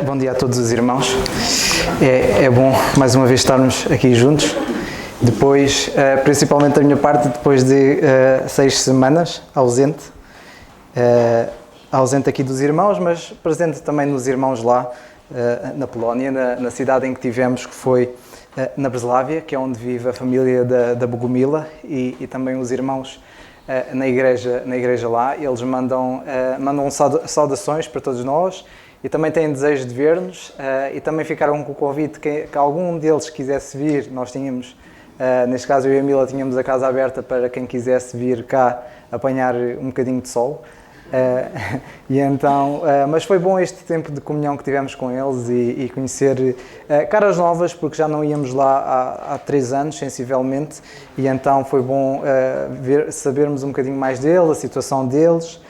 Bom dia a todos os irmãos. É bom mais uma vez estarmos aqui juntos. Depois, principalmente da minha parte, depois de 6 semanas ausente aqui dos irmãos, mas presente também nos irmãos lá na Polónia, na cidade em que tivemos, que foi na Breslávia, que é onde vive a família da Bogumila e também os irmãos na igreja lá. Eles mandam saudações para todos nós e também têm desejo de ver-nos e também ficaram com o convite que algum deles quisesse vir. Nós tínhamos, neste caso eu e a Mila, tínhamos a casa aberta para quem quisesse vir cá apanhar um bocadinho de sol. Mas foi bom este tempo de comunhão que tivemos com eles e conhecer caras novas, porque já não íamos lá há 3 anos, sensivelmente, e então foi bom sabermos um bocadinho mais deles, a situação deles.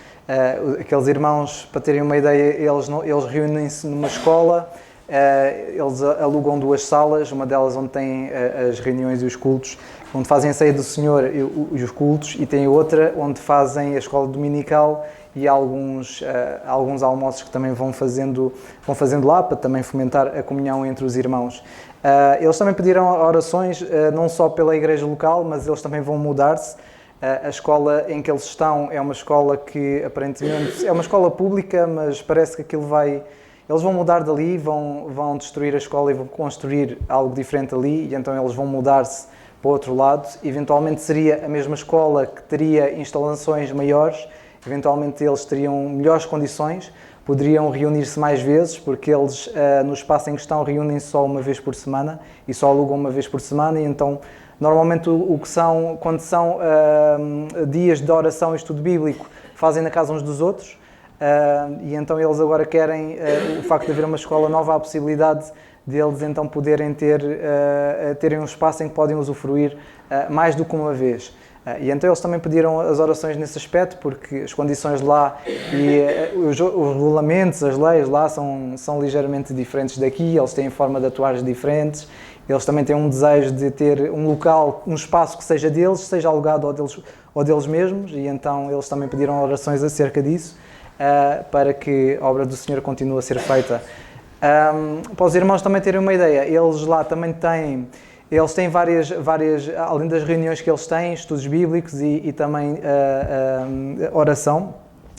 Aqueles irmãos, para terem uma ideia, eles reúnem-se numa escola, eles alugam 2 salas, uma delas onde tem as reuniões e os cultos, onde fazem a ceia do Senhor e os cultos, e tem outra onde fazem a escola dominical e alguns almoços que também vão fazendo lá, para também fomentar a comunhão entre os irmãos. Eles também pediram orações, não só pela igreja local, mas eles também vão mudar-se. A escola em que eles estão é uma escola que aparentemente é uma escola pública, mas parece que eles vão mudar dali, vão destruir a escola e vão construir algo diferente ali, e então eles vão mudar-se para o outro lado. Eventualmente seria a mesma escola que teria instalações maiores, eventualmente eles teriam melhores condições, poderiam reunir-se mais vezes, porque eles no espaço em questão reúnem-se só uma vez por semana e só alugam uma vez por semana, e então normalmente quando são dias de oração e estudo bíblico, fazem na casa uns dos outros, e então eles agora querem, o facto de haver uma escola nova, a possibilidade deles então poderem terem um espaço em que podem usufruir mais do que uma vez. E então eles também pediram as orações nesse aspecto, porque as condições lá e os regulamentos, as leis lá são ligeiramente diferentes daqui, eles têm forma de atuar diferentes, eles também têm um desejo de ter um local, um espaço que seja deles, seja alugado ou deles mesmos, e então eles também pediram orações acerca disso, para que a obra do Senhor continue a ser feita. Para os irmãos também terem uma ideia, eles lá também têm várias, além das reuniões que eles têm, estudos bíblicos e também oração,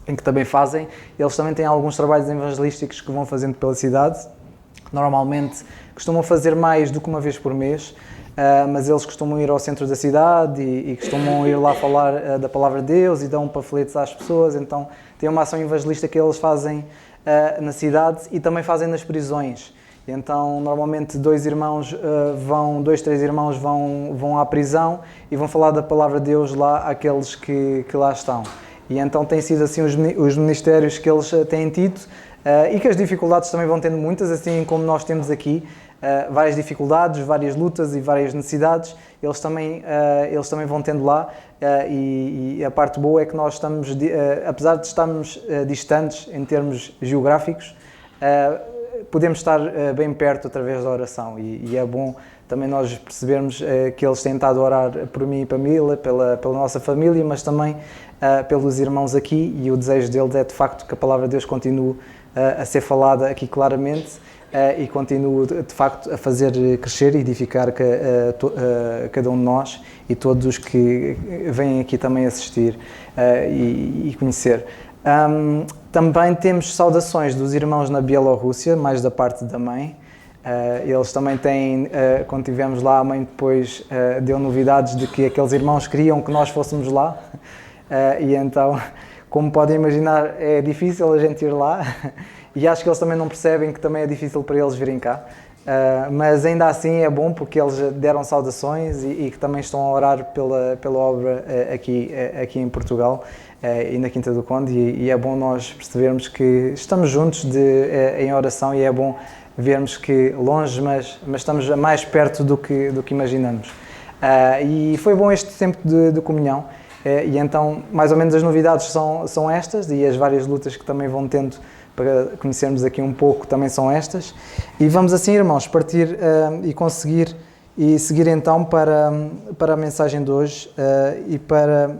em que também fazem. Eles também têm alguns trabalhos evangelísticos que vão fazendo pela cidade. Normalmente costumam fazer mais do que uma vez por mês, mas eles costumam ir ao centro da cidade e costumam ir lá falar da palavra de Deus e dão panfletos às pessoas. Então tem uma ação evangelística que eles fazem na cidade e também fazem nas prisões. Então, normalmente 2, 3 irmãos vão à prisão e vão falar da palavra de Deus lá àqueles que lá estão. E então têm sido assim os ministérios que eles têm tido, e que as dificuldades também vão tendo muitas, assim como nós temos aqui, várias dificuldades, várias lutas e várias necessidades, eles também vão tendo lá, e a parte boa é que nós estamos, apesar de estarmos distantes em termos geográficos, podemos estar bem perto através da oração, e é bom também nós percebermos que eles têm estado a orar por mim e para a Mila, pela nossa família, mas também pelos irmãos aqui, e o desejo deles é de facto que a palavra de Deus continue a ser falada aqui claramente, e continue de facto a fazer crescer e edificar cada um de nós e todos os que vêm aqui também assistir e conhecer. Também temos saudações dos irmãos na Bielorrússia, mais da parte da mãe. Eles também têm, quando estivemos lá, a mãe depois deu novidades de que aqueles irmãos queriam que nós fôssemos lá, e então, como podem imaginar, é difícil a gente ir lá, e acho que eles também não percebem que também é difícil para eles virem cá, mas ainda assim é bom porque eles deram saudações e que também estão a orar pela obra aqui em Portugal e na Quinta do Conde, e é bom nós percebermos que estamos juntos em oração, e é bom vermos que longe, mas estamos mais perto do que imaginamos. E foi bom este tempo de comunhão, e então mais ou menos as novidades são estas, e as várias lutas que também vão tendo para conhecermos aqui um pouco também são estas. E vamos assim, irmãos, partir e conseguir e seguir então para a mensagem de hoje e para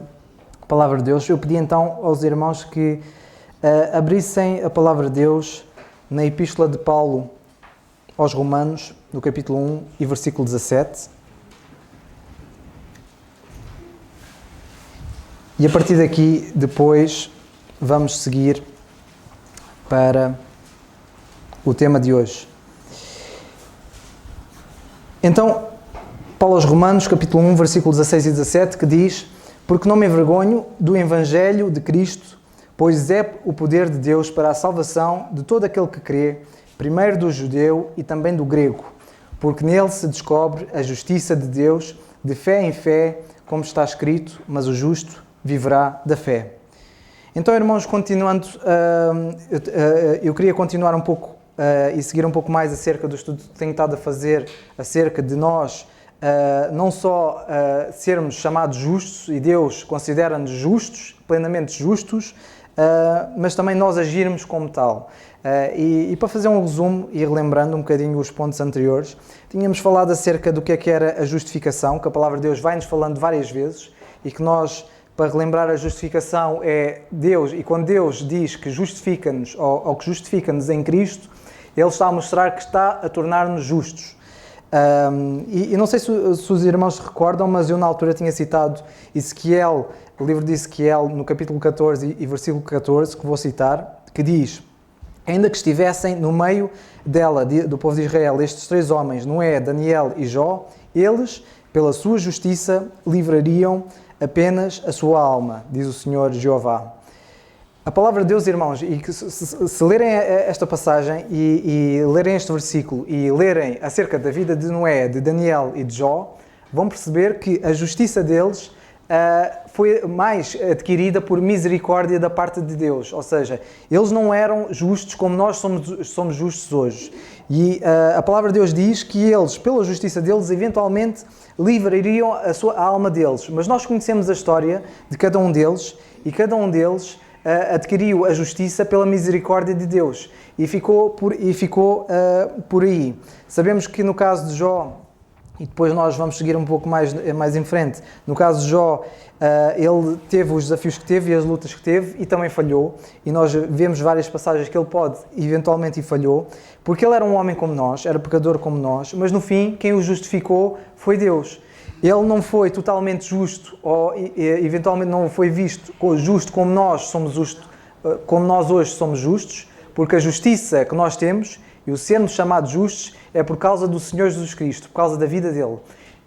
a palavra de Deus. Eu pedi então aos irmãos que abrissem a palavra de Deus na Epístola de Paulo aos Romanos, no capítulo 1 e versículo 17. E a partir daqui, depois, vamos seguir para o tema de hoje. Então, Paulo aos Romanos, capítulo 1, versículos 16 e 17, que diz: porque não me envergonho do Evangelho de Cristo, pois é o poder de Deus para a salvação de todo aquele que crê, primeiro do judeu e também do grego, porque nele se descobre a justiça de Deus, de fé em fé, como está escrito, mas o justo viverá da fé. Então, irmãos, continuando, eu queria continuar um pouco e seguir um pouco mais acerca do estudo que tenho estado a fazer, acerca de nós não só sermos chamados justos, e Deus considera-nos justos, plenamente justos, mas também nós agirmos como tal. E para fazer um resumo e relembrando um bocadinho os pontos anteriores, tínhamos falado acerca do que era a justificação, que a palavra de Deus vai-nos falando várias vezes, e que nós, para relembrar, a justificação é Deus, e quando Deus diz que justifica-nos, ou que justifica-nos em Cristo, Ele está a mostrar que está a tornar-nos justos. E não sei se os irmãos se recordam, mas eu na altura tinha citado Ezequiel, o livro de Ezequiel, no capítulo 14 e versículo 14, que vou citar, que diz: ainda que estivessem no meio dela, do povo de Israel, estes três homens, Noé, Daniel e Jó, eles, pela sua justiça, livrariam apenas a sua alma, diz o Senhor Jeová. A palavra de Deus, irmãos, e que se lerem esta passagem e lerem este versículo e lerem acerca da vida de Noé, de Daniel e de Jó, vão perceber que a justiça deles foi mais adquirida por misericórdia da parte de Deus. Ou seja, eles não eram justos como nós somos justos hoje. E a palavra de Deus diz que eles, pela justiça deles, eventualmente livrariam a alma deles. Mas nós conhecemos a história de cada um deles, e cada um deles adquiriu a justiça pela misericórdia de Deus e ficou por aí. Sabemos que no caso de Jó, e depois nós vamos seguir um pouco mais em frente, no caso de Jó, ele teve os desafios que teve e as lutas que teve e também falhou, e nós vemos várias passagens que ele pode, eventualmente, e falhou, porque ele era um homem como nós, era pecador como nós, mas no fim quem o justificou foi Deus. Ele não foi totalmente justo, ou eventualmente não foi visto justo como nós somos justos, como nós hoje somos justos, porque a justiça que nós temos e o sermos chamados justos é por causa do Senhor Jesus Cristo, por causa da vida dele.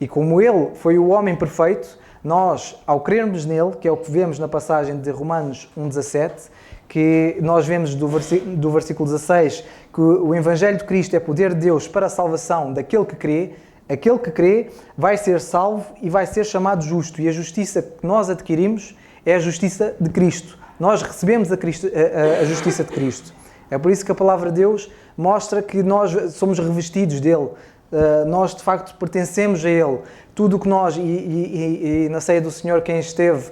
E como ele foi o homem perfeito, nós, ao crermos nele, que é o que vemos na passagem de Romanos 1,17, que nós vemos do versículo 16, que o Evangelho de Cristo é poder de Deus para a salvação daquele que crê. Aquele que crê vai ser salvo e vai ser chamado justo. E a justiça que nós adquirimos é a justiça de Cristo. Nós recebemos a justiça de Cristo. É por isso que a palavra de Deus mostra que nós somos revestidos dele. Nós, de facto, pertencemos a ele. Tudo o que nós, e na ceia do Senhor, quem esteve,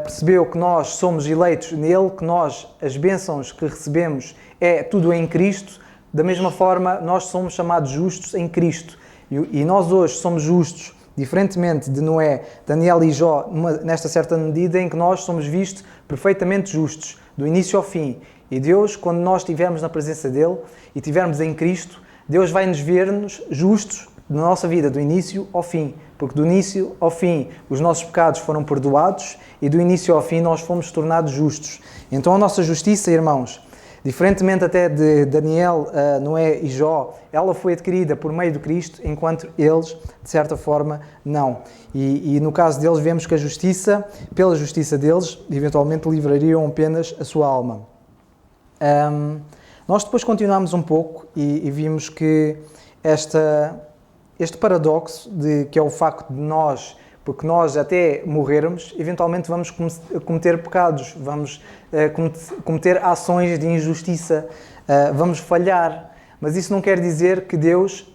percebeu que nós somos eleitos nele, que nós, as bênçãos que recebemos, é tudo em Cristo. Da mesma forma, nós somos chamados justos em Cristo. E nós hoje somos justos, diferentemente de Noé, Daniel e Jó, nesta certa medida em que nós somos vistos perfeitamente justos, do início ao fim. E Deus, quando nós estivermos na presença dele e estivermos em Cristo, Deus vai nos ver-nos justos na nossa vida, do início ao fim. Porque do início ao fim os nossos pecados foram perdoados e do início ao fim nós fomos tornados justos. Então a nossa justiça, irmãos, diferentemente até de Daniel, Noé e Jó, ela foi adquirida por meio de Cristo, enquanto eles, de certa forma, não. E no caso deles, vemos que a justiça, pela justiça deles, eventualmente livrariam apenas a sua alma. Nós depois continuamos um pouco e vimos que este paradoxo, que é o facto de nós, porque nós até morrermos, eventualmente vamos cometer pecados, vamos cometer ações de injustiça, vamos falhar, mas isso não quer dizer que Deus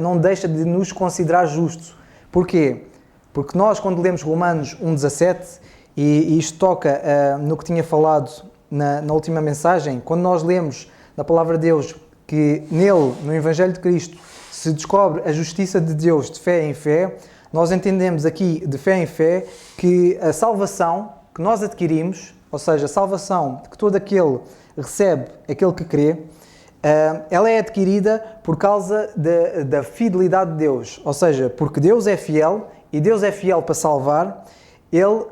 não deixa de nos considerar justos. Porquê? Porque nós, quando lemos Romanos 1,17, e isto toca no que tinha falado na última mensagem, quando nós lemos na Palavra de Deus que nele, no Evangelho de Cristo, se descobre a justiça de Deus de fé em fé, nós entendemos aqui, de fé em fé, que a salvação que nós adquirimos, ou seja, a salvação que todo aquele recebe, aquele que crê, ela é adquirida por causa da fidelidade de Deus, ou seja, porque Deus é fiel e Deus é fiel para salvar, Ele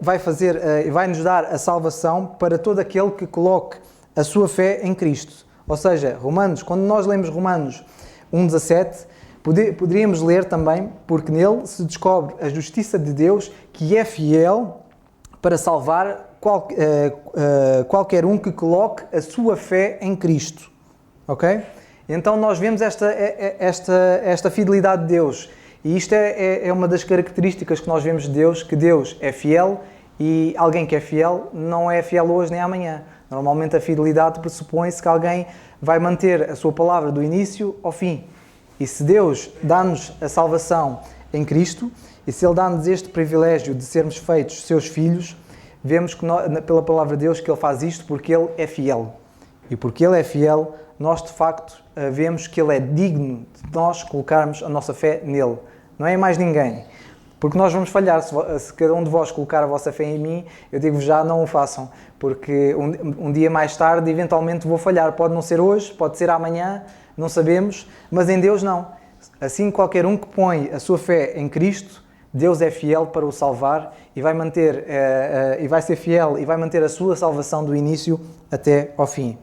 vai nos dar a salvação para todo aquele que coloque a sua fé em Cristo. Ou seja, quando nós lemos Romanos 1,17, poderíamos ler também, porque nele se descobre a justiça de Deus, que é fiel para salvar qualquer um que coloque a sua fé em Cristo. Ok? Então nós vemos esta fidelidade de Deus, e isto é uma das características que nós vemos de Deus, que Deus é fiel, e alguém que é fiel não é fiel hoje nem amanhã. Normalmente a fidelidade pressupõe-se que alguém vai manter a sua palavra do início ao fim. E se Deus dá-nos a salvação em Cristo, e se Ele dá-nos este privilégio de sermos feitos seus filhos, vemos que pela palavra de Deus que Ele faz isto porque Ele é fiel. E porque Ele é fiel, nós de facto vemos que Ele é digno de nós colocarmos a nossa fé nele. Não é em mais ninguém. Porque nós vamos falhar. Se cada um de vós colocar a vossa fé em mim, eu digo-vos já, não o façam. Porque um dia mais tarde, eventualmente, vou falhar. Pode não ser hoje, pode ser amanhã, não sabemos. Mas em Deus não. Assim, qualquer um que põe a sua fé em Cristo, Deus é fiel para o salvar e vai ser fiel e vai manter a sua salvação do início até ao fim.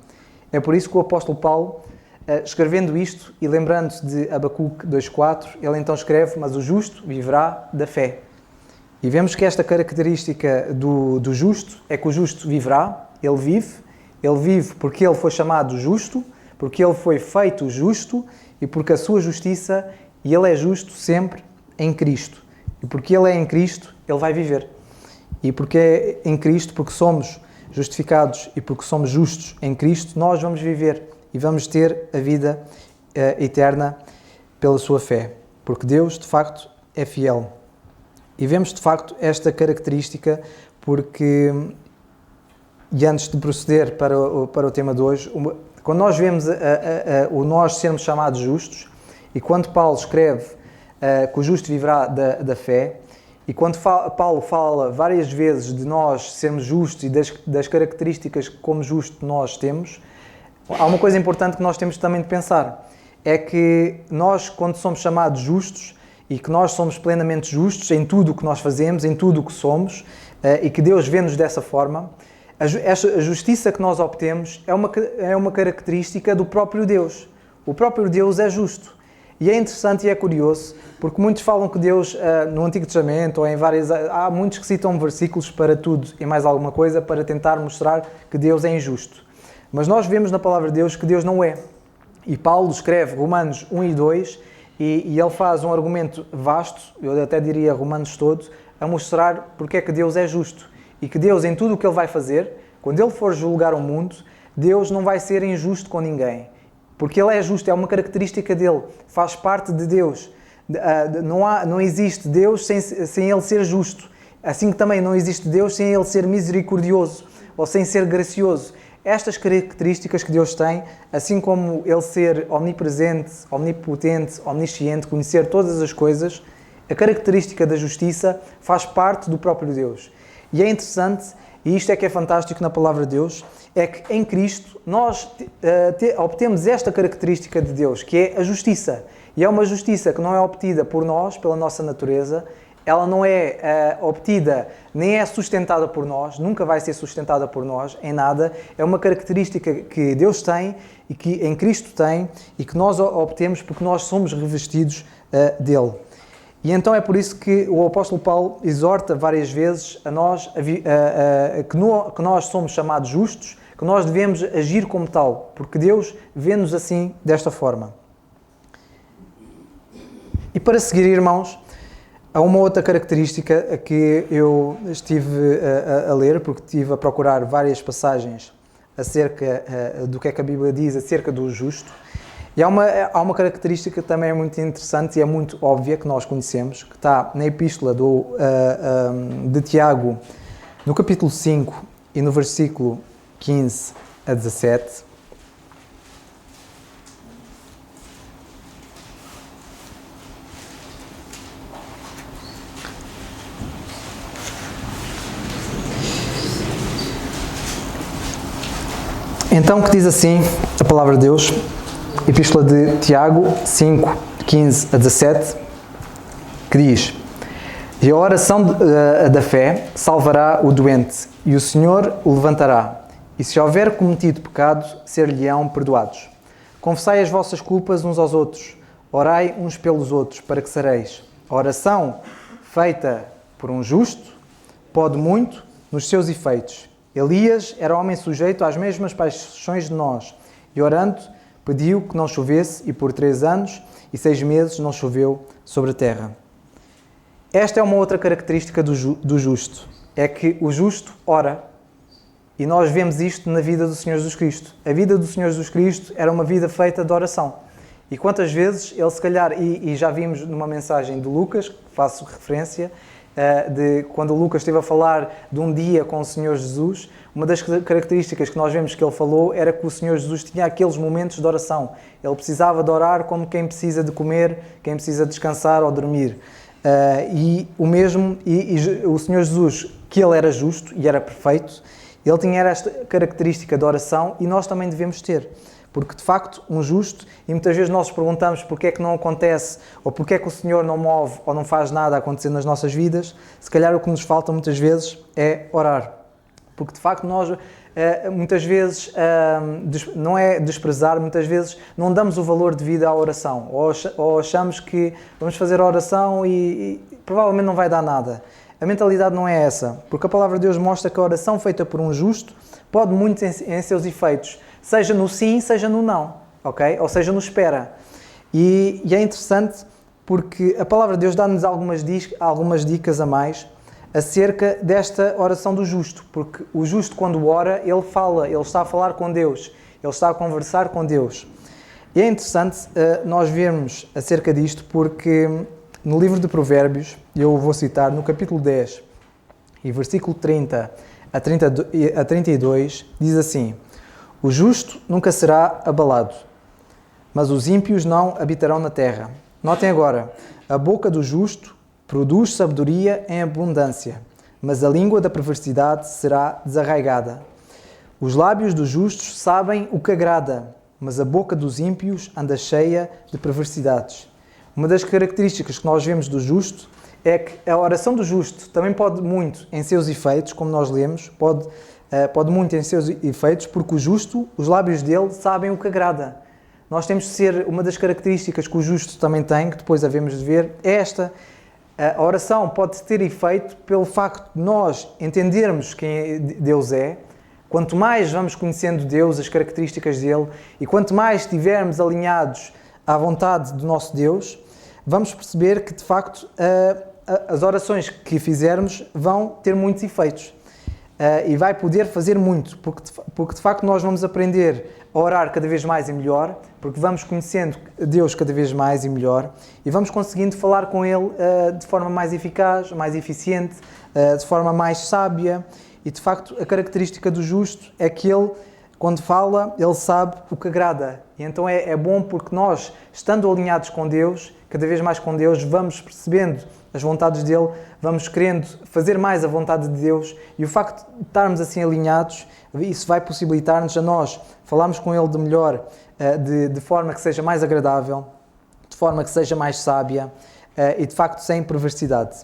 É por isso que o apóstolo Paulo, escrevendo isto e lembrando-se de Abacuque 2,4, ele então escreve: mas o justo viverá da fé. E vemos que esta característica do justo é que o justo viverá, ele vive porque ele foi chamado justo, porque ele foi feito justo e porque a sua justiça, e ele é justo sempre em Cristo. E porque ele é em Cristo, ele vai viver. E porque é em Cristo, porque somos justificados e porque somos justos em Cristo, nós vamos viver e vamos ter a vida eterna pela sua fé. Porque Deus, de facto, é fiel. E vemos, de facto, esta característica porque, e antes de proceder para o tema de hoje, quando nós vemos o nós sermos chamados justos, e quando Paulo escreve que o justo viverá da fé, e quando Paulo fala várias vezes de nós sermos justos e das características que como justo nós temos, há uma coisa importante que nós temos também de pensar, é que nós, quando somos chamados justos, e que nós somos plenamente justos em tudo o que nós fazemos, em tudo o que somos, e que Deus vê-nos dessa forma, a justiça que nós obtemos é uma característica do próprio Deus. O próprio Deus é justo. E é interessante e é curioso, porque muitos falam que Deus, no Antigo Testamento, ou em há muitos que citam versículos para tudo e mais alguma coisa, para tentar mostrar que Deus é injusto. Mas nós vemos na palavra de Deus que Deus não é. E Paulo escreve Romanos 1 e 2, e ele faz um argumento vasto, eu até diria Romanos todo, a mostrar porque é que Deus é justo. E que Deus, em tudo o que Ele vai fazer, quando Ele for julgar o mundo, Deus não vai ser injusto com ninguém. Porque Ele é justo, é uma característica dEle, faz parte de Deus. Não existe Deus sem Ele ser justo. Assim que também não existe Deus sem Ele ser misericordioso ou sem ser gracioso. Estas características que Deus tem, assim como Ele ser omnipresente, omnipotente, omnisciente, conhecer todas as coisas, a característica da justiça faz parte do próprio Deus. E é interessante, e isto é que é fantástico na palavra de Deus, é que em Cristo nós obtemos esta característica de Deus, que é a justiça. E é uma justiça que não é obtida por nós, pela nossa natureza, ela não é obtida, nem é sustentada por nós, nunca vai ser sustentada por nós, em nada. É uma característica que Deus tem e que em Cristo tem e que nós obtemos porque nós somos revestidos dele. E então é por isso que o apóstolo Paulo exorta várias vezes a nós que nós somos chamados justos, que nós devemos agir como tal, porque Deus vê-nos assim, desta forma. E para seguir, irmãos, há uma outra característica que eu estive a ler, porque estive a procurar várias passagens acerca do que é que a Bíblia diz acerca do justo. E há uma característica que também é muito interessante e é muito óbvia, que nós conhecemos, que está na epístola de Tiago, no capítulo 5 e no versículo 15 a 17. Então, que diz assim a palavra de Deus, Epístola de Tiago 5, 15 a 17, que diz: E a oração da fé salvará o doente, e o Senhor o levantará. E se houver cometido pecado, ser-lhe-ão perdoados. Confessai as vossas culpas uns aos outros, orai uns pelos outros, para que sareis. A oração feita por um justo pode muito nos seus efeitos. Elias era homem sujeito às mesmas paixões de nós, e orando, pediu que não chovesse, e por 3 anos e 6 meses não choveu sobre a terra. Esta é uma outra característica do justo, é que o justo ora, e nós vemos isto na vida do Senhor Jesus Cristo. A vida do Senhor Jesus Cristo era uma vida feita de oração. E quantas vezes ele se calhar, e já vimos numa mensagem de Lucas, que faço referência, de quando o Lucas esteve a falar de um dia com o Senhor Jesus, uma das características que nós vemos que ele falou era que o Senhor Jesus tinha aqueles momentos de oração. Ele precisava de orar como quem precisa de comer, quem precisa descansar ou dormir. E o Senhor Jesus, que ele era justo e era perfeito, ele tinha esta característica de oração e nós também devemos ter. Porque, de facto, um justo, e muitas vezes nós perguntamos porque é que não acontece, ou porque é que o Senhor não move ou não faz nada acontecer nas nossas vidas, se calhar o que nos falta muitas vezes é orar. Porque, de facto, nós muitas vezes, não é desprezar, muitas vezes não damos o valor devido à oração, ou achamos que vamos fazer a oração e provavelmente não vai dar nada. A mentalidade não é essa, porque a palavra de Deus mostra que a oração feita por um justo pode muito em seus efeitos, seja no sim, seja no não, ok? Ou seja, no espera. E é interessante porque a palavra de Deus dá-nos algumas dicas a mais acerca desta oração do justo, porque o justo quando ora, ele fala, ele está a falar com Deus, ele está a conversar com Deus. E é interessante nós vermos acerca disto porque no livro de Provérbios, eu vou citar no capítulo 10 e versículo 30 a 32, diz assim: O justo nunca será abalado, mas os ímpios não habitarão na terra. Notem agora, a boca do justo produz sabedoria em abundância, mas a língua da perversidade será desarraigada. Os lábios dos justos sabem o que agrada, mas a boca dos ímpios anda cheia de perversidades. Uma das características que nós vemos do justo é que a oração do justo também pode muito em seus efeitos, como nós lemos, pode muito em seus efeitos, porque o justo, os lábios dele, sabem o que agrada. Nós temos de ser, uma das características que o justo também tem, que depois havemos de ver, é esta. A oração pode ter efeito pelo facto de nós entendermos quem Deus é. Quanto mais vamos conhecendo Deus, as características dele, e quanto mais estivermos alinhados à vontade do nosso Deus, vamos perceber que, de facto, as orações que fizermos vão ter muitos efeitos. E vai poder fazer muito, porque de facto nós vamos aprender a orar cada vez mais e melhor, porque vamos conhecendo Deus cada vez mais e melhor, e vamos conseguindo falar com Ele de forma mais eficaz, mais eficiente, de forma mais sábia, e de facto a característica do justo é que ele, quando fala, ele sabe o que agrada. E então é bom porque nós, estando alinhados com Deus, cada vez mais com Deus, vamos percebendo as vontades dele, vamos querendo fazer mais a vontade de Deus, e o facto de estarmos assim alinhados, isso vai possibilitar-nos a nós falarmos com ele de melhor, de forma que seja mais agradável, de forma que seja mais sábia e de facto sem perversidade.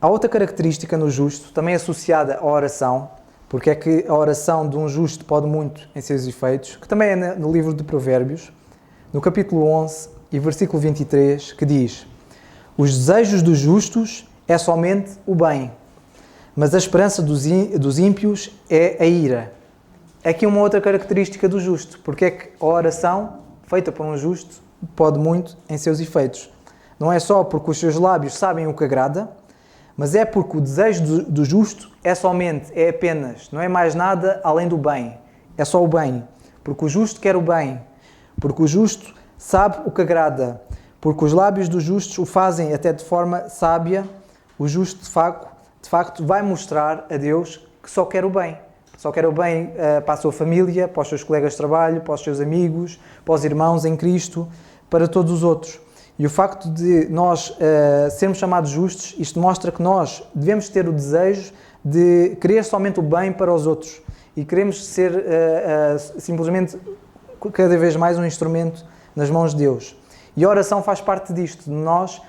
Há outra característica no justo, também associada à oração, porque é que a oração de um justo pode muito em seus efeitos, que também é no livro de Provérbios, no capítulo 11 e versículo 23, que diz: Os desejos dos justos é somente o bem, mas a esperança dos ímpios é a ira. É aqui uma outra característica do justo, porque é que a oração feita por um justo pode muito em seus efeitos. Não é só porque os seus lábios sabem o que agrada, mas é porque o desejo do justo é apenas, não é mais nada além do bem. É só o bem. Porque o justo quer o bem. Porque o justo sabe o que agrada. Porque os lábios dos justos o fazem até de forma sábia. O justo, de facto, vai mostrar a Deus que só quer o bem. Só quer o bem para a sua família, para os seus colegas de trabalho, para os seus amigos, para os irmãos em Cristo, para todos os outros. E o facto de nós sermos chamados justos, isto mostra que nós devemos ter o desejo de querer somente o bem para os outros e queremos ser simplesmente cada vez mais um instrumento nas mãos de Deus. E a oração faz parte disto, de nós,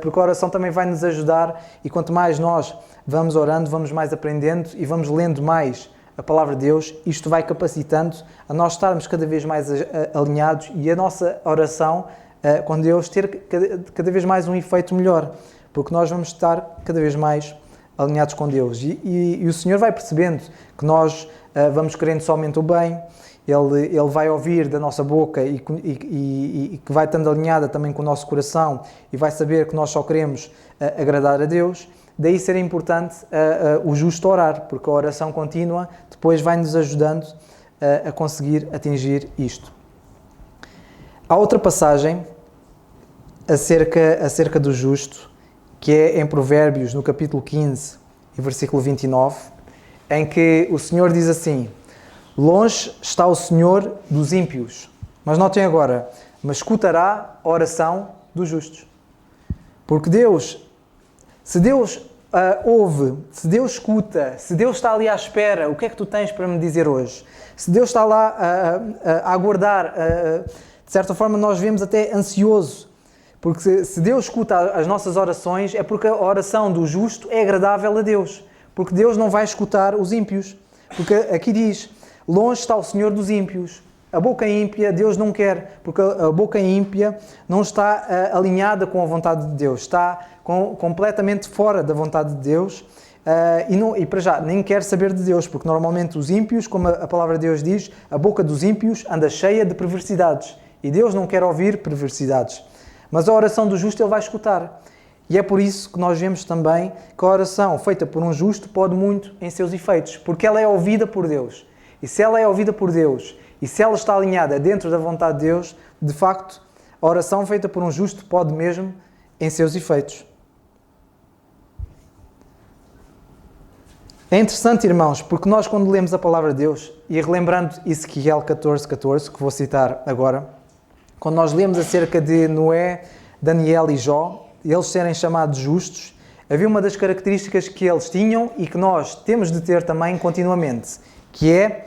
porque a oração também vai nos ajudar, e quanto mais nós vamos orando, vamos mais aprendendo e vamos lendo mais a palavra de Deus, isto vai capacitando a nós estarmos cada vez mais alinhados e a nossa oração com Deus ter cada vez mais um efeito melhor, porque nós vamos estar cada vez mais alinhados com Deus. E o Senhor vai percebendo que nós vamos querendo somente o bem, Ele vai ouvir da nossa boca e que vai estando alinhada também com o nosso coração e vai saber que nós só queremos agradar a Deus. Daí ser importante o justo orar, porque a oração contínua depois vai nos ajudando a conseguir atingir isto. Há outra passagem acerca do justo, que é em Provérbios, no capítulo 15 e versículo 29, em que o Senhor diz assim: longe está o Senhor dos ímpios, mas notem agora, mas escutará a oração dos justos. Porque se Deus ouve, se Deus escuta, se Deus está ali à espera, o que é que tu tens para me dizer hoje? Se Deus está lá a aguardar, de certa forma nós vemos até ansioso, porque se Deus escuta as nossas orações é porque a oração do justo é agradável a Deus, porque Deus não vai escutar os ímpios, porque aqui diz: longe está o Senhor dos ímpios. A boca ímpia Deus não quer, porque a boca ímpia não está alinhada com a vontade de Deus, está completamente fora da vontade de Deus e para já nem quer saber de Deus, porque normalmente os ímpios, como a palavra de Deus diz, a boca dos ímpios anda cheia de perversidades e Deus não quer ouvir perversidades. Mas a oração do justo Ele vai escutar. E é por isso que nós vemos também que a oração feita por um justo pode muito em seus efeitos, porque ela é ouvida por Deus. E se ela é ouvida por Deus, e se ela está alinhada dentro da vontade de Deus, de facto, a oração feita por um justo pode mesmo em seus efeitos. É interessante, irmãos, porque nós quando lemos a palavra de Deus, e relembrando Ezequiel 14:14, que vou citar agora, quando nós lemos acerca de Noé, Daniel e Jó, eles serem chamados justos, havia uma das características que eles tinham e que nós temos de ter também continuamente, que é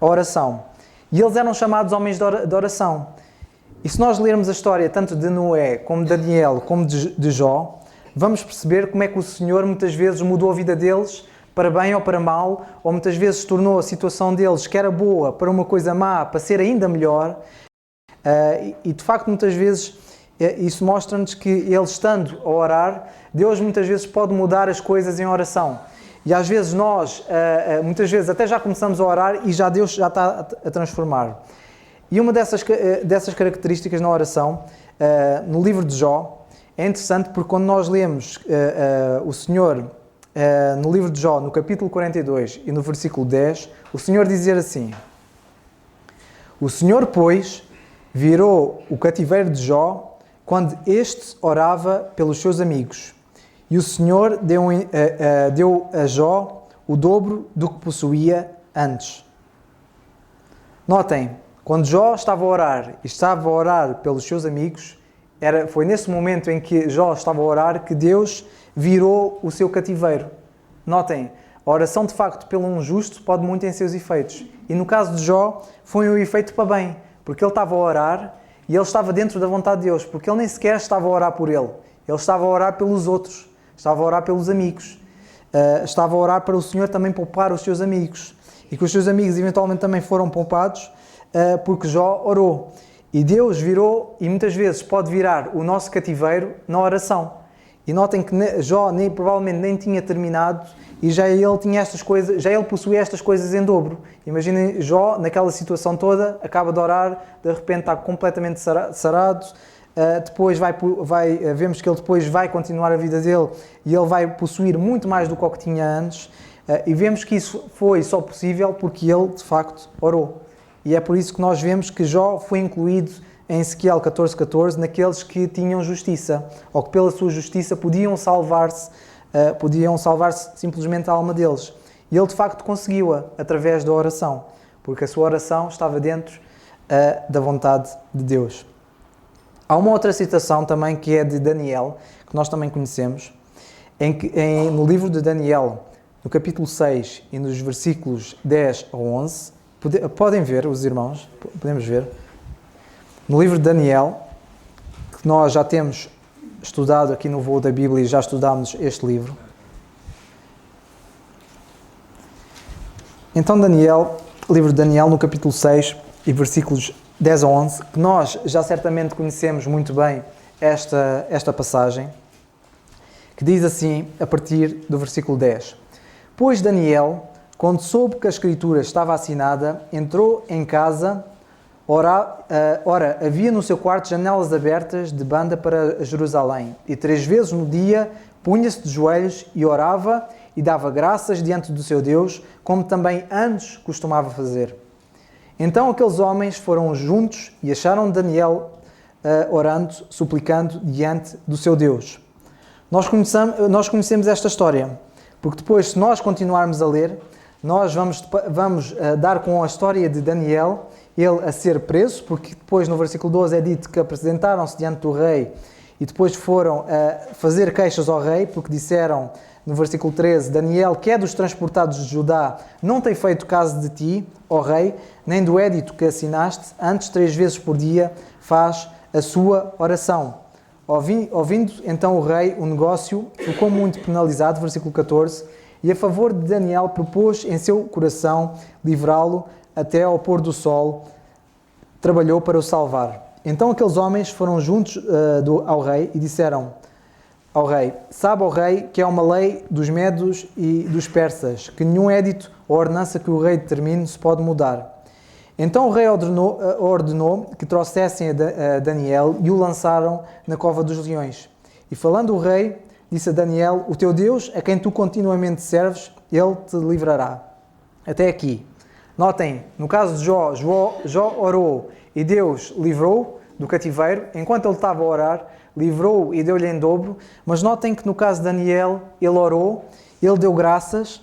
a oração. E eles eram chamados homens de oração. E se nós lermos a história tanto de Noé, como de Daniel, como de Jó, vamos perceber como é que o Senhor muitas vezes mudou a vida deles para bem ou para mal, ou muitas vezes tornou a situação deles, que era boa, para uma coisa má, para ser ainda melhor. E de facto muitas vezes isso mostra-nos que eles estando a orar, Deus muitas vezes pode mudar as coisas em oração. E às vezes nós, muitas vezes até já começamos a orar e já Deus já está a transformar. E uma dessas características na oração, no livro de Jó, é interessante porque quando nós lemos o Senhor, no livro de Jó, no capítulo 42 e no versículo 10, o Senhor dizer assim: o Senhor, pois, virou o cativeiro de Jó quando este orava pelos seus amigos. E o Senhor deu a Jó o dobro do que possuía antes. Notem, quando Jó estava a orar e estava a orar pelos seus amigos, foi nesse momento em que Jó estava a orar que Deus virou o seu cativeiro. Notem, a oração de facto pelo um justo pode muito em seus efeitos. E no caso de Jó, foi um efeito para bem, porque ele estava a orar e ele estava dentro da vontade de Deus, porque ele nem sequer estava a orar por ele. Ele estava a orar pelos outros. Estava a orar pelos amigos, estava a orar para o Senhor também poupar os seus amigos, e que os seus amigos eventualmente também foram poupados, porque Jó orou. E Deus virou, e muitas vezes pode virar o nosso cativeiro na oração. E notem que Jó provavelmente nem tinha terminado, e já ele tinha estas coisas, já ele possuía estas coisas em dobro. Imaginem Jó, naquela situação toda, acaba de orar, de repente está completamente sarado, depois vemos que ele depois vai continuar a vida dele e ele vai possuir muito mais do que o que tinha antes, e vemos que isso foi só possível porque ele de facto orou. E é por isso que nós vemos que Jó foi incluído em Ezequiel 14:14 naqueles que tinham justiça, ou que pela sua justiça podiam salvar-se simplesmente a alma deles. E ele de facto conseguiu-a através da oração, porque a sua oração estava dentro da vontade de Deus. Há uma outra citação também que é de Daniel, que nós também conhecemos, no livro de Daniel, no capítulo 6 e nos versículos 10 a 11, podem ver, os irmãos, podemos ver, no livro de Daniel, que nós já temos estudado aqui no voo da Bíblia e já estudámos este livro. Então livro de Daniel, no capítulo 6 e versículos 10 a 11, que nós já certamente conhecemos muito bem esta passagem, que diz assim, a partir do versículo 10. Pois Daniel, quando soube que a Escritura estava assinada, entrou em casa. Ora, havia no seu quarto janelas abertas de banda para Jerusalém, e 3 vezes no dia punha-se de joelhos e orava e dava graças diante do seu Deus, como também antes costumava fazer. Então aqueles homens foram juntos e acharam Daniel orando, suplicando diante do seu Deus. Nós conhecemos esta história, porque depois, se nós continuarmos a ler, nós vamos dar com a história de Daniel, ele a ser preso, porque depois no versículo 12 é dito que apresentaram-se diante do rei e depois foram fazer queixas ao rei, porque disseram no versículo 13, Daniel, que é dos transportados de Judá, não tem feito caso de ti, ó rei, nem do édito que assinaste, antes 3 vezes por dia faz a sua oração. Ouvindo então o rei o negócio, ficou muito penalizado, versículo 14, e a favor de Daniel propôs em seu coração livrá-lo até ao pôr do sol, trabalhou para o salvar. Então aqueles homens foram juntos ao rei e disseram ao rei, sabe, ó rei, que é uma lei dos medos e dos persas, que nenhum édito ou ordenança que o rei determine se pode mudar. Então o rei ordenou que trouxessem a Daniel e o lançaram na cova dos leões. E falando o rei, disse a Daniel, o teu Deus, a quem tu continuamente serves, ele te livrará. Até aqui. Notem, no caso de Jó orou e Deus livrou do cativeiro, enquanto ele estava a orar, livrou e deu-lhe em dobro, mas notem que no caso de Daniel, ele orou, ele deu graças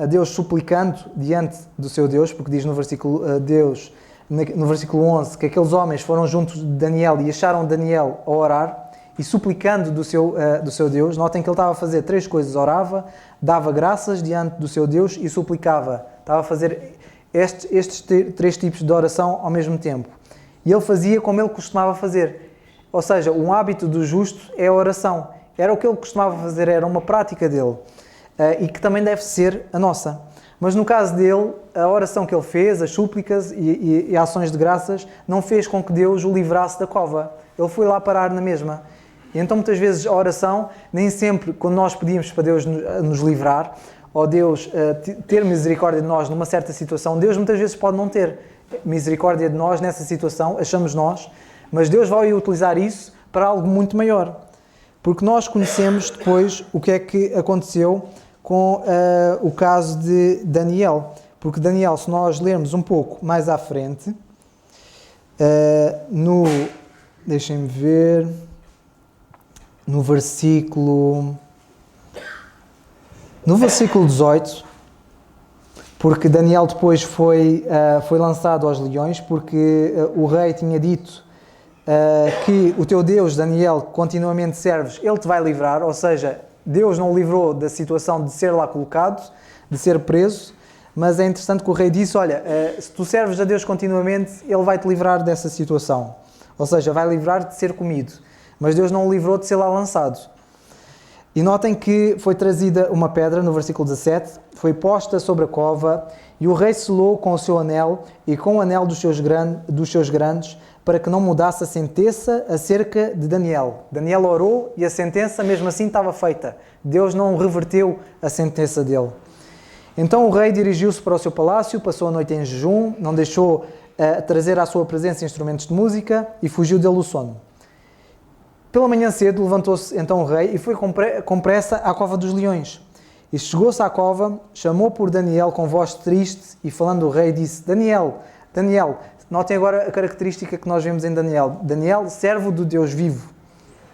a Deus suplicando diante do seu Deus, porque diz no versículo 11 que aqueles homens foram juntos de Daniel e acharam Daniel a orar e suplicando do seu Deus. Notem que ele estava a fazer 3 coisas, orava, dava graças diante do seu Deus e suplicava. Estava a fazer estes 3 tipos de oração ao mesmo tempo. E ele fazia como ele costumava fazer. Ou seja, um hábito do justo é a oração. Era o que ele costumava fazer, era uma prática dele. E que também deve ser a nossa. Mas no caso dele, a oração que ele fez, as súplicas e ações de graças, não fez com que Deus o livrasse da cova. Ele foi lá parar na mesma. E então muitas vezes a oração, nem sempre quando nós pedimos para Deus nos livrar, ou Deus ter misericórdia de nós numa certa situação, Deus muitas vezes pode não ter misericórdia de nós nessa situação, achamos nós, mas Deus vai utilizar isso para algo muito maior. Porque nós conhecemos depois o que é que aconteceu com o caso de Daniel. Porque Daniel, se nós lermos um pouco mais à frente, deixem-me ver, no versículo 18, porque Daniel depois foi lançado aos leões, porque o rei tinha dito que o teu Deus, Daniel, continuamente serves, ele te vai livrar, ou seja, Deus não o livrou da situação de ser lá colocado, de ser preso, mas é interessante que o rei disse, olha, se tu serves a Deus continuamente, ele vai te livrar dessa situação, ou seja, vai livrar de ser comido, mas Deus não o livrou de ser lá lançado. E notem que foi trazida uma pedra, no versículo 17, foi posta sobre a cova, e o rei selou com o seu anel e com o anel dos seus grandes, para que não mudasse a sentença acerca de Daniel. Daniel orou e a sentença mesmo assim estava feita. Deus não reverteu a sentença dele. Então o rei dirigiu-se para o seu palácio, passou a noite em jejum, não deixou trazer à sua presença instrumentos de música e fugiu dele o sono. Pela manhã cedo levantou-se então o rei e foi com pressa à cova dos leões. E chegou-se à cova, chamou por Daniel com voz triste e falando o rei disse, Daniel, notem agora a característica que nós vemos em Daniel. Daniel, servo do Deus vivo.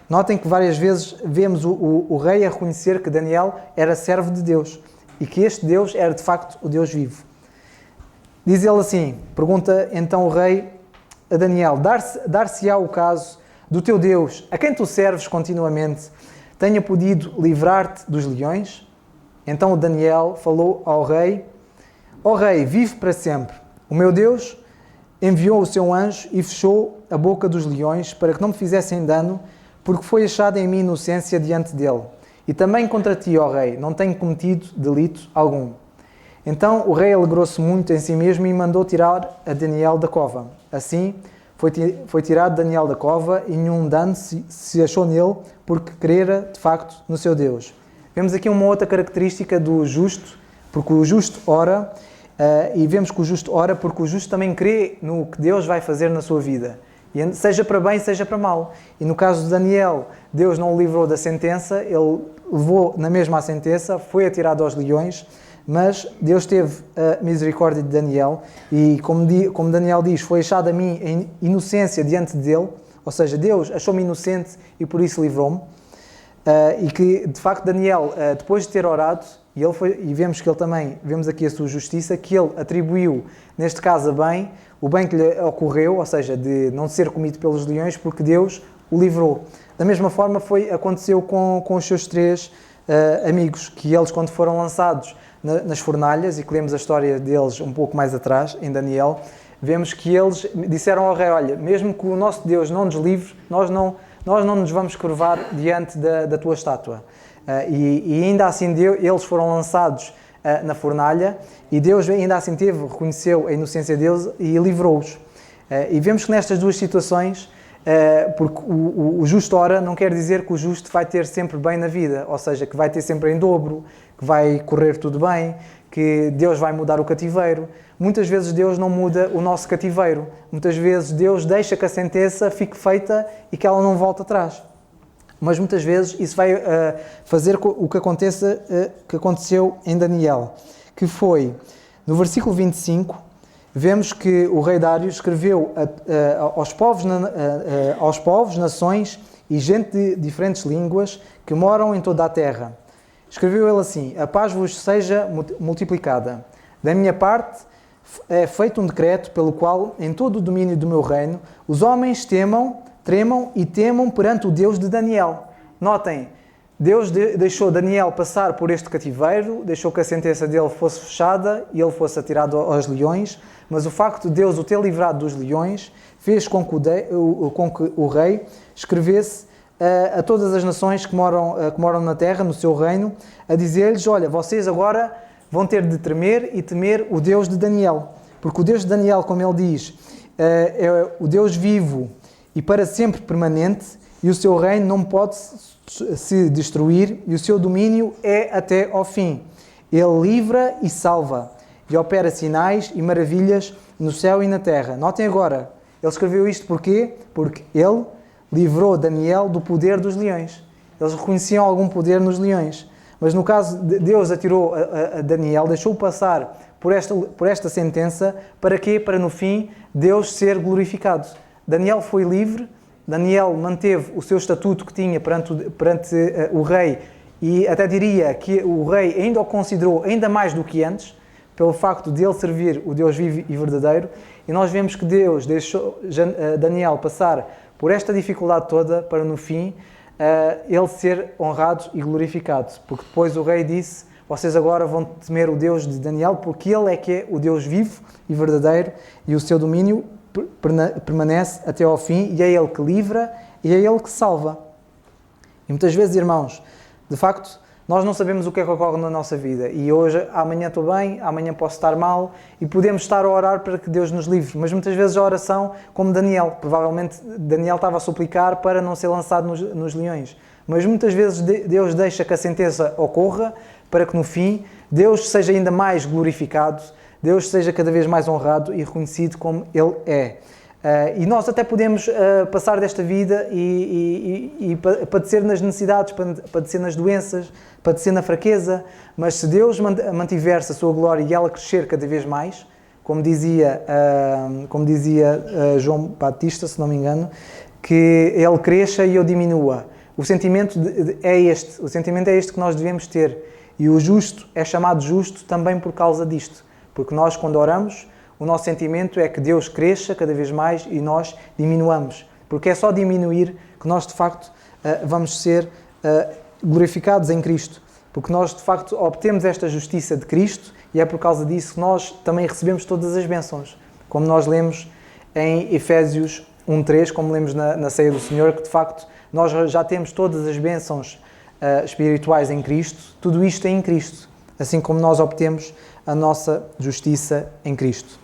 Notem que várias vezes vemos o rei a reconhecer que Daniel era servo de Deus e que este Deus era de facto o Deus vivo. Diz ele assim, pergunta então o rei a Daniel, dar-se-á o caso do teu Deus, a quem tu serves continuamente, tenha podido livrar-te dos leões? Então Daniel falou ao rei: ó rei, vive para sempre. O meu Deus enviou o seu anjo e fechou a boca dos leões para que não me fizessem dano, porque foi achada em mim inocência diante dele. E também contra ti, ó rei, não tenho cometido delito algum. Então o rei alegrou-se muito em si mesmo e mandou tirar a Daniel da cova. Assim foi tirado Daniel da cova e nenhum dano se achou nele, porque crera de facto no seu Deus. Vemos aqui uma outra característica do justo, porque o justo ora, e vemos que o justo ora porque o justo também crê no que Deus vai fazer na sua vida, e seja para bem, seja para mal. E no caso de Daniel, Deus não o livrou da sentença, ele levou na mesma a sentença, foi atirado aos leões, mas Deus teve a misericórdia de Daniel e, como Daniel diz, foi achado a mim em inocência diante dele, ou seja, Deus achou-me inocente e por isso livrou-me. E que, de facto, Daniel, depois de ter orado, e vemos que ele também, vemos aqui a sua justiça, que ele atribuiu, neste caso, o bem que lhe ocorreu, ou seja, de não ser comido pelos leões, porque Deus o livrou. Da mesma forma aconteceu com os seus três amigos, que eles, quando foram lançados nas fornalhas, e que lemos a história deles um pouco mais atrás, em Daniel, vemos que eles disseram ao rei: olha, mesmo que o nosso Deus não nos livre, nós não nos vamos curvar diante da tua estátua. E ainda assim eles foram lançados na fornalha, e Deus ainda assim reconheceu a inocência deles e livrou-os. E vemos que nestas duas situações, porque o justo ora não quer dizer que o justo vai ter sempre bem na vida, ou seja, que vai ter sempre em dobro, que vai correr tudo bem, que Deus vai mudar o cativeiro. Muitas vezes Deus não muda o nosso cativeiro. Muitas vezes Deus deixa que a sentença fique feita e que ela não volte atrás. Mas muitas vezes isso vai fazer o que aconteceu em Daniel, que foi, no versículo 25, vemos que o rei Dário escreveu aos povos, nações e gente de diferentes línguas que moram em toda a terra. Escreveu ele assim: a paz vos seja multiplicada. Da minha parte é feito um decreto pelo qual, em todo o domínio do meu reino, os homens tremam e temam perante o Deus de Daniel. Notem, Deus deixou Daniel passar por este cativeiro, deixou que a sentença dele fosse fechada e ele fosse atirado aos leões, mas o facto de Deus o ter livrado dos leões fez com que o rei escrevesse a todas as nações que moram na terra, no seu reino, a dizer-lhes: olha, vocês agora vão ter de tremer e temer o Deus de Daniel, porque o Deus de Daniel, como ele diz, é o Deus vivo e para sempre permanente, e o seu reino não pode se destruir, e o seu domínio é até ao fim. Ele livra e salva, e opera sinais e maravilhas no céu e na terra. Notem agora, ele escreveu isto porquê? Porque ele livrou Daniel do poder dos leões. Eles reconheciam algum poder nos leões. Mas no caso de Deus atirou a Daniel, deixou-o passar por esta sentença, para quê? Para no fim Deus ser glorificado. Daniel foi livre, Daniel manteve o seu estatuto que tinha perante o rei, e até diria que o rei ainda o considerou ainda mais do que antes, pelo facto de ele servir o Deus vivo e verdadeiro, e nós vemos que Deus deixou Daniel passar por esta dificuldade toda para no fim ele ser honrado e glorificado, porque depois o rei disse: vocês agora vão temer o Deus de Daniel, porque ele é que é o Deus vivo e verdadeiro, e o seu domínio permanece até ao fim, e é ele que livra e é ele que salva. E muitas vezes, irmãos, de facto, nós não sabemos o que é que ocorre na nossa vida, e hoje, amanhã estou bem, amanhã posso estar mal, e podemos estar a orar para que Deus nos livre, mas muitas vezes a oração, como Daniel, provavelmente Daniel estava a suplicar para não ser lançado nos leões, mas muitas vezes Deus deixa que a sentença ocorra, para que no fim Deus seja ainda mais glorificado, Deus seja cada vez mais honrado e reconhecido como Ele é. E nós até podemos passar desta vida e padecer nas necessidades, padecer nas doenças, padecer na fraqueza, mas se Deus mantiver-se a sua glória e ela crescer cada vez mais, como dizia João Batista, se não me engano, que Ele cresça e eu diminua. O sentimento é este que nós devemos ter, e o justo é chamado justo também por causa disto, porque nós, quando oramos, o nosso sentimento é que Deus cresça cada vez mais e nós diminuamos. Porque é só diminuir que nós, de facto, vamos ser glorificados em Cristo, porque nós de facto obtemos esta justiça de Cristo e é por causa disso que nós também recebemos todas as bênçãos, como nós lemos em Efésios 1:3, como lemos na ceia do Senhor, que de facto nós já temos todas as bênçãos espirituais em Cristo, tudo isto é em Cristo, assim como nós obtemos a nossa justiça em Cristo.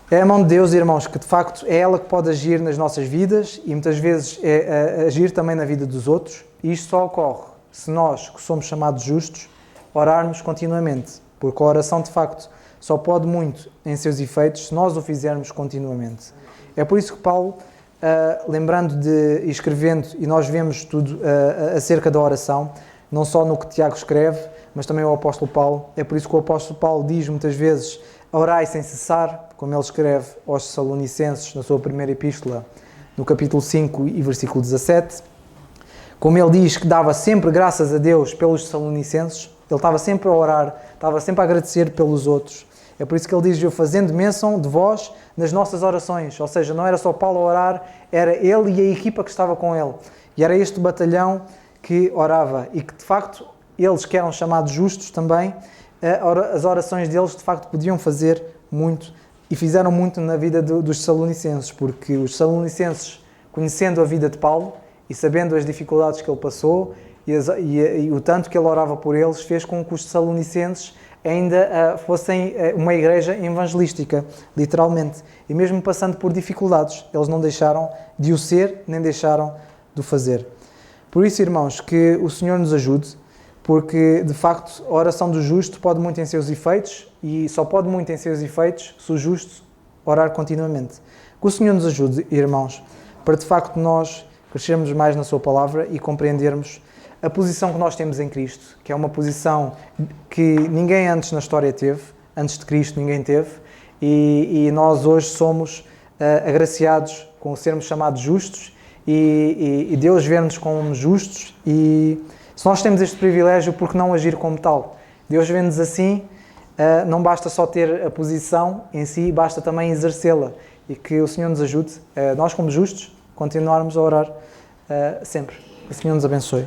É a mão de Deus, irmãos, que de facto é ela que pode agir nas nossas vidas e muitas vezes é agir também na vida dos outros, e isto só ocorre se nós, que somos chamados justos, orarmos continuamente, porque a oração de facto só pode muito em seus efeitos se nós o fizermos continuamente. É por isso que Paulo, lembrando de e escrevendo, e nós vemos tudo acerca da oração, não só no que Tiago escreve, mas também o apóstolo Paulo. É por isso que o apóstolo Paulo diz muitas vezes: orai sem cessar, como ele escreve aos Tessalonicenses na sua primeira epístola, no capítulo 5 e versículo 17. Como ele diz que dava sempre graças a Deus pelos Tessalonicenses, ele estava sempre a orar, estava sempre a agradecer pelos outros. É por isso que ele diz: eu fazendo menção de vós nas nossas orações. Ou seja, não era só Paulo a orar, era ele e a equipa que estava com ele. E era este batalhão que orava e que de facto eles que eram chamados justos também, as orações deles de facto podiam fazer muito e fizeram muito na vida dos Tessalonicenses, porque os Tessalonicenses, conhecendo a vida de Paulo e sabendo as dificuldades que ele passou e o tanto que ele orava por eles, fez com que os Tessalonicenses ainda fossem uma igreja evangelística, literalmente. E mesmo passando por dificuldades, eles não deixaram de o ser, nem deixaram de o fazer. Por isso, irmãos, que o Senhor nos ajude, porque, de facto, a oração do justo pode muito em seus efeitos e só pode muito em seus efeitos se o justo orar continuamente. Que o Senhor nos ajude, irmãos, para, de facto, nós crescermos mais na sua palavra e compreendermos a posição que nós temos em Cristo, que é uma posição que ninguém antes na história teve, antes de Cristo ninguém teve, e nós hoje somos agraciados com sermos chamados justos e Deus vê-nos como justos, e se nós temos este privilégio, por que não agir como tal? Deus vê-nos assim, não basta só ter a posição em si, basta também exercê-la, e que o Senhor nos ajude, nós como justos, continuarmos a orar sempre. O Senhor nos abençoe.